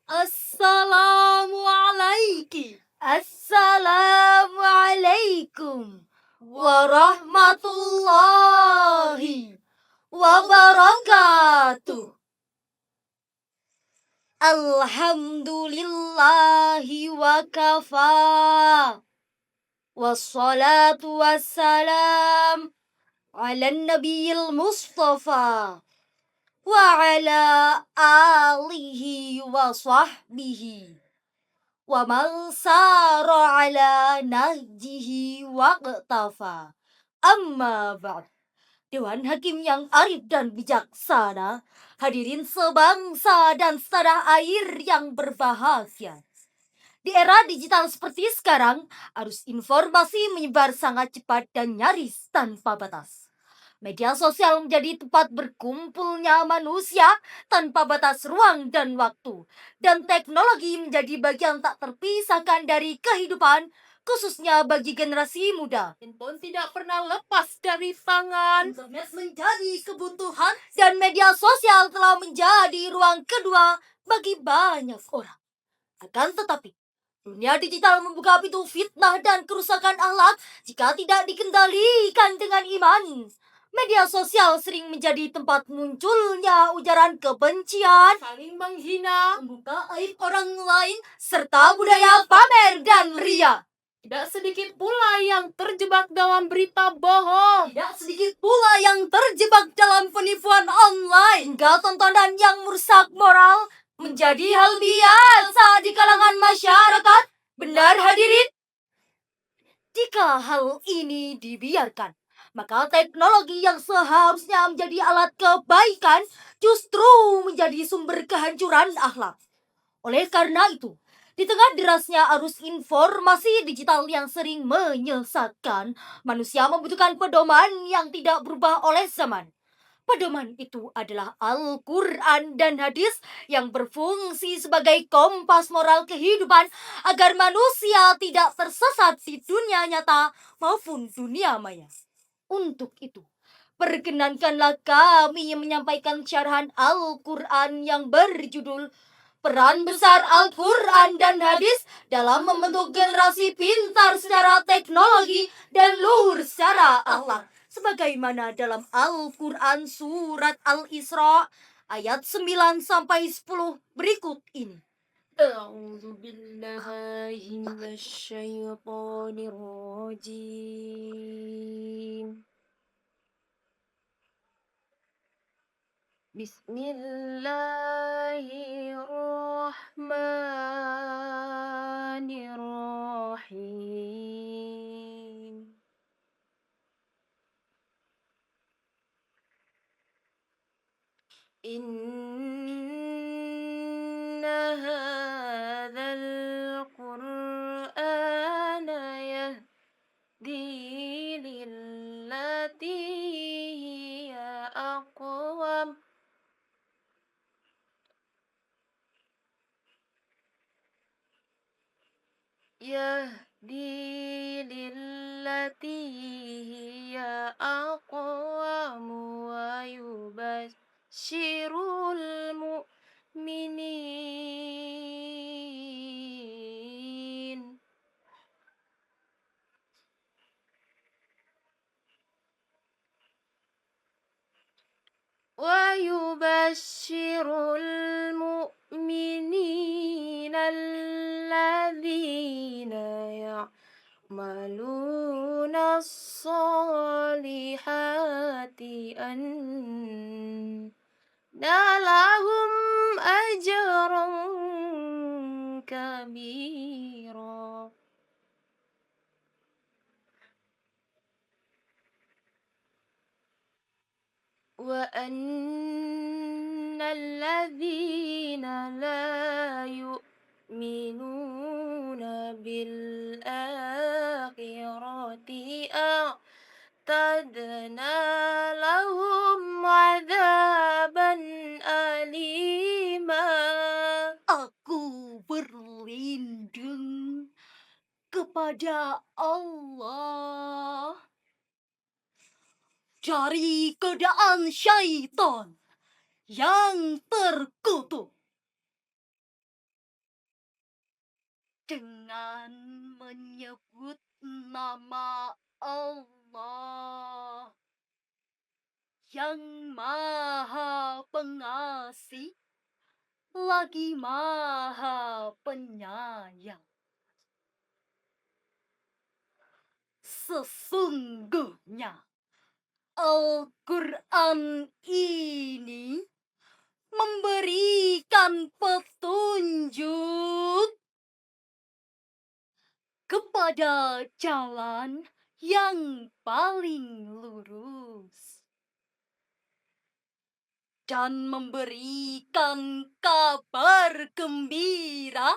Assalamualaikum. Assalamualaikum warahmatullahi wabarakatuh. Alhamdulillahi wa kafa. Wassalatu wassalam ala nabiyil mustafa wa ala alihi wa sahbihi wa man sara ala nahjihi waqtafa. Amma ba'd. Dewan Hakim yang arif dan bijaksana, hadirin sebangsa dan setanah air yang berbahagia. Di era digital seperti sekarang, arus informasi menyebar sangat cepat dan nyaris tanpa batas. Media sosial menjadi tempat berkumpulnya manusia tanpa batas ruang dan waktu. Dan teknologi menjadi bagian tak terpisahkan dari kehidupan, khususnya bagi generasi muda. Handphone tidak pernah lepas dari tangan. Internet menjadi kebutuhan dan media sosial telah menjadi ruang kedua bagi banyak orang. Akan tetapi, dunia digital membuka pintu fitnah dan kerusakan akhlak jika tidak dikendalikan dengan iman. Media sosial sering menjadi tempat munculnya ujaran kebencian, Saling menghina, membuka aib orang lain, serta budaya pamer dan ria. tidak sedikit pula yang terjebak dalam berita bohong. Tidak sedikit pula yang terjebak dalam penipuan online. Hingga tontonan yang merusak moral menjadi hal biasa di kalangan masyarakat. Benar hadirin? Jika hal ini dibiarkan, maka teknologi yang seharusnya menjadi alat kebaikan justru menjadi sumber kehancuran akhlak. Oleh karena itu, di tengah derasnya arus informasi digital yang sering menyesatkan, manusia membutuhkan pedoman yang tidak berubah oleh zaman. Pedoman itu adalah Al-Quran dan hadis yang berfungsi sebagai kompas moral kehidupan agar manusia tidak tersesat di dunia nyata maupun dunia maya. Untuk itu, perkenankanlah kami menyampaikan syarahan Al-Quran yang berjudul Peran Besar Al-Quran dan Hadis dalam membentuk generasi pintar secara teknologi dan luhur secara akhlak. Sebagaimana dalam Al-Quran surat Al-Isra ayat 9-10 berikut ini. A'udzu billahi minasyaitonir rajim. Bismillahirrahmanirrahim. Inna hadzal qur'ana yahdi lillati hiya aqwam. Yahdi lillati hiya aqwam wa yubashshirul mu'minin. Wa yubashshirul mu'minin alladzina ya'maluna as-solihati anna lahum ajran kabira. Wa annal ladzina la yu'minuna bil akhirati a'tadna lahum 'adzaban alima. Aku berlindung kepada Allah dari godaan syaitan yang terkutuk. dengan menyebut nama Allah yang Maha Pengasih lagi Maha Penyayang. Sesungguhnya Al-Quran ini memberikan petunjuk kepada jalan yang paling lurus dan memberikan kabar gembira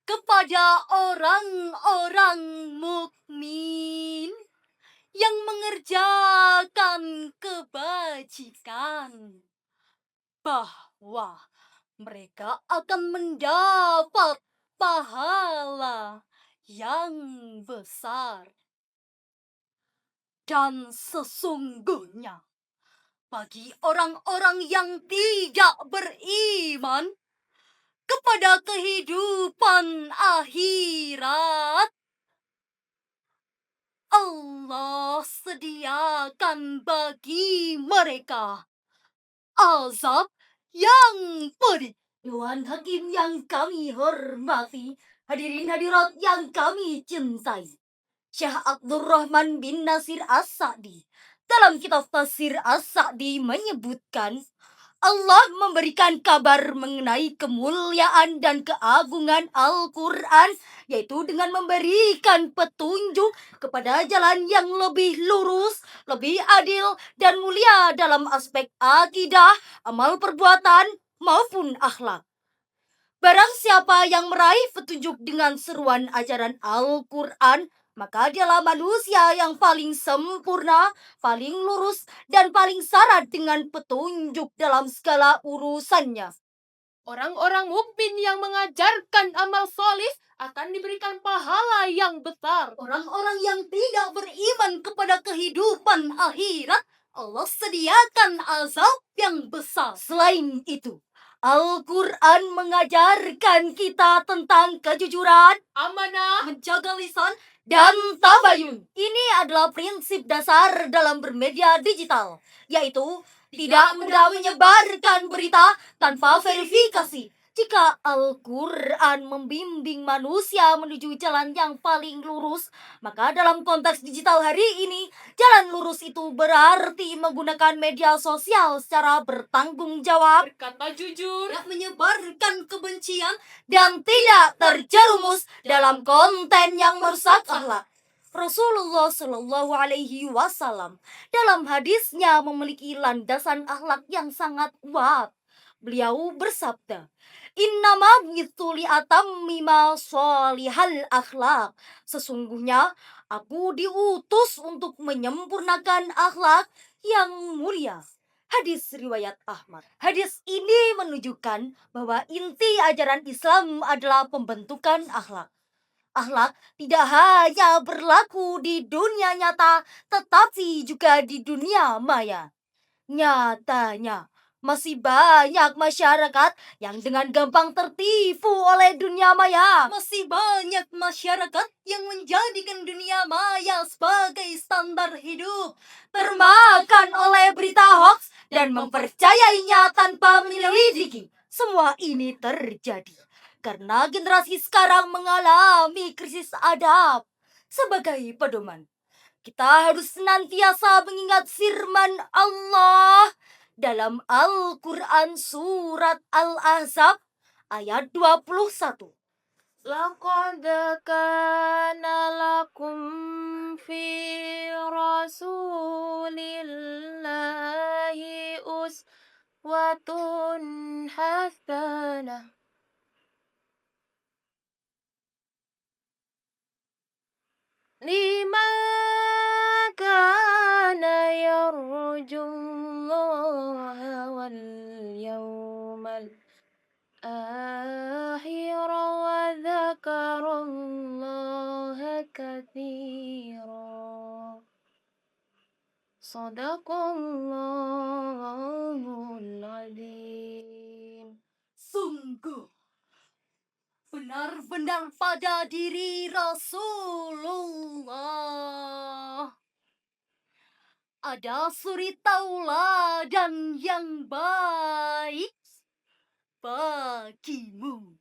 kepada orang-orang mukmin yang mengerjakan kebajikan bahwa mereka akan mendapat pahala yang besar. Dan sesungguhnya bagi orang-orang yang tidak beriman kepada kehidupan akhirat, Allah sediakan bagi mereka azab yang pedih. Dewan Hakim yang kami hormati, hadirin hadirat yang kami cintai, Syekh Abdurrahman bin Nasir As-Sa'di dalam kitab Tafsir As-Sa'di menyebutkan Allah memberikan kabar mengenai kemuliaan dan keagungan Al-Quran, yaitu dengan memberikan petunjuk kepada jalan yang lebih lurus, lebih adil, dan mulia dalam aspek akidah, amal perbuatan, maupun akhlak. Barang siapa yang meraih petunjuk dengan seruan ajaran Al-Quran, maka dialah manusia yang paling sempurna, paling lurus, dan paling syarat dengan petunjuk dalam segala urusannya. Orang-orang mukmin yang mengajarkan amal solih akan diberikan pahala yang besar. Orang-orang yang tidak beriman kepada kehidupan akhirat, Allah sediakan azab yang besar. Selain itu, Al-Quran mengajarkan kita tentang kejujuran, Amanah, menjaga lisan, dan tabayun. Ini adalah prinsip dasar dalam bermedia digital, yaitu tidak mudah menyebarkan berita tanpa verifikasi. Jika Al-Quran membimbing manusia menuju jalan yang paling lurus, maka dalam konteks digital hari ini, jalan lurus itu berarti menggunakan media sosial secara bertanggung jawab, berkata jujur, tidak menyebarkan kebencian, dan tidak terjerumus dalam konten yang merusak akhlak. Rasulullah Shallallahu Alaihi Wasallam dalam hadisnya memiliki landasan akhlak yang sangat kuat. Beliau bersabda, "Innama bu'itsu li'atammima sholihal akhlak." Sesungguhnya aku diutus untuk menyempurnakan akhlak yang mulia. Hadis riwayat Ahmad. Hadis ini menunjukkan bahwa inti ajaran Islam adalah pembentukan akhlak. Akhlak tidak hanya berlaku di dunia nyata, tetapi juga di dunia maya. Nyatanya, masih banyak masyarakat yang dengan gampang tertipu oleh dunia maya. Masih banyak masyarakat yang menjadikan dunia maya sebagai standar hidup, termakan oleh berita hoax dan mempercayainya tanpa menyelidiki. Semua ini terjadi karena generasi sekarang mengalami krisis adab. Sebagai pedoman, kita harus senantiasa mengingat firman Allah dalam Al-Quran surat Al-Ahzab ayat 21. laqad kana lakum fi rasulillahi uswatun hasanah liman kana yarjullaha wal yawmal akhir wa dzakarallaha katsira. Shadaqallahul azim. Sungguh benar-benar pada diri Rasulullah. Ada suri tauladan yang baik bagimu,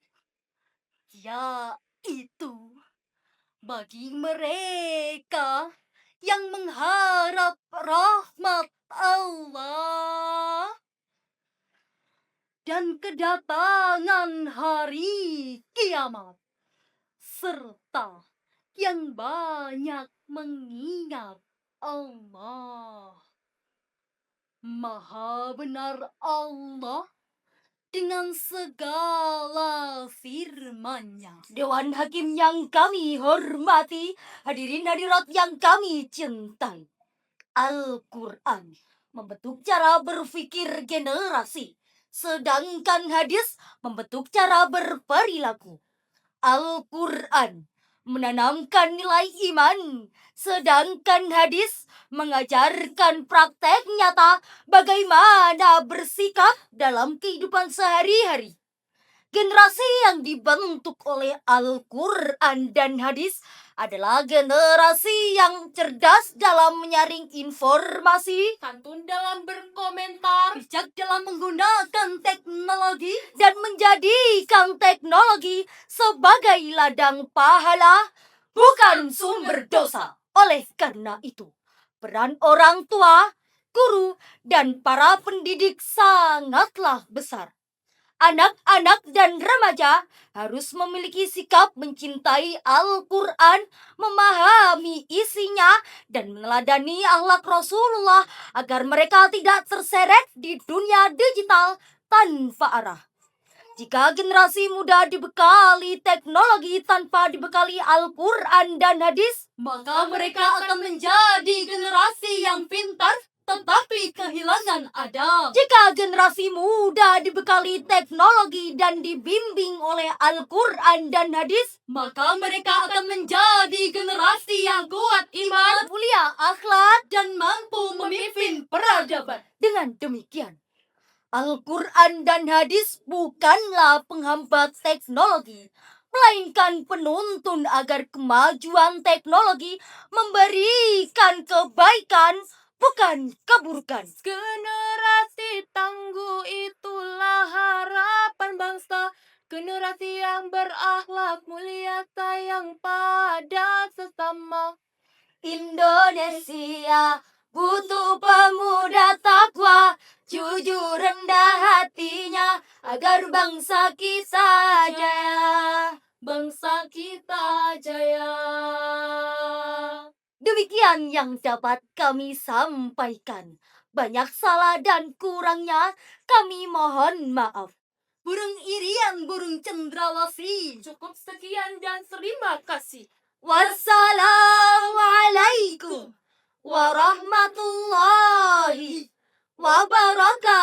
yaitu bagi mereka yang mengharap rahmat Allah dan kedatangan hari kiamat, serta yang banyak mengingat Allah. Maha benar Allah dengan segala firman-Nya. Dewan Hakim yang kami hormati, hadirin hadirat yang kami cintai. Al-Quran membentuk cara berpikir generasi, sedangkan hadis membentuk cara berperilaku. Al-Quran menanamkan nilai iman, sedangkan hadis mengajarkan praktek nyata bagaimana bersikap dalam kehidupan sehari-hari. Generasi yang dibentuk oleh Al-Quran dan hadis adalah generasi yang cerdas dalam menyaring informasi, santun dalam berkomentar, bijak dalam menggunakan teknologi, dan menjadikan teknologi sebagai ladang pahala, bukan sumber dosa. Oleh karena itu, peran orang tua, guru, dan para pendidik sangatlah besar. Anak-anak dan remaja harus memiliki sikap mencintai Al-Quran, memahami isinya, dan meneladani akhlak Rasulullah agar mereka tidak terseret di dunia digital tanpa arah. Jika generasi muda dibekali teknologi tanpa dibekali Al-Quran dan hadis, maka mereka akan menjadi generasi yang pintar tetapi kehilangan adab. Jika generasi muda dibekali teknologi dan dibimbing oleh Al-Quran dan hadis, maka mereka akan menjadi generasi yang kuat iman, mulia akhlak, dan mampu memimpin peradaban. Dengan demikian, Al-Quran dan hadis bukanlah penghambat teknologi, melainkan penuntun agar kemajuan teknologi memberikan kebaikan, bukan keburukan. generasi tangguh itulah harapan bangsa, generasi yang berakhlak mulia, sayang pada sesama. Indonesia butuh pemuda takwa, jujur rendah hatinya, agar bangsa kita jaya. Bangsa kita jaya. Demikian yang dapat kami sampaikan. Banyak salah dan kurangnya kami mohon maaf. Burung irian, burung cendrawasih. Cukup sekian dan terima kasih. Wassalamualaikum warahmatullahi wabarakatuh.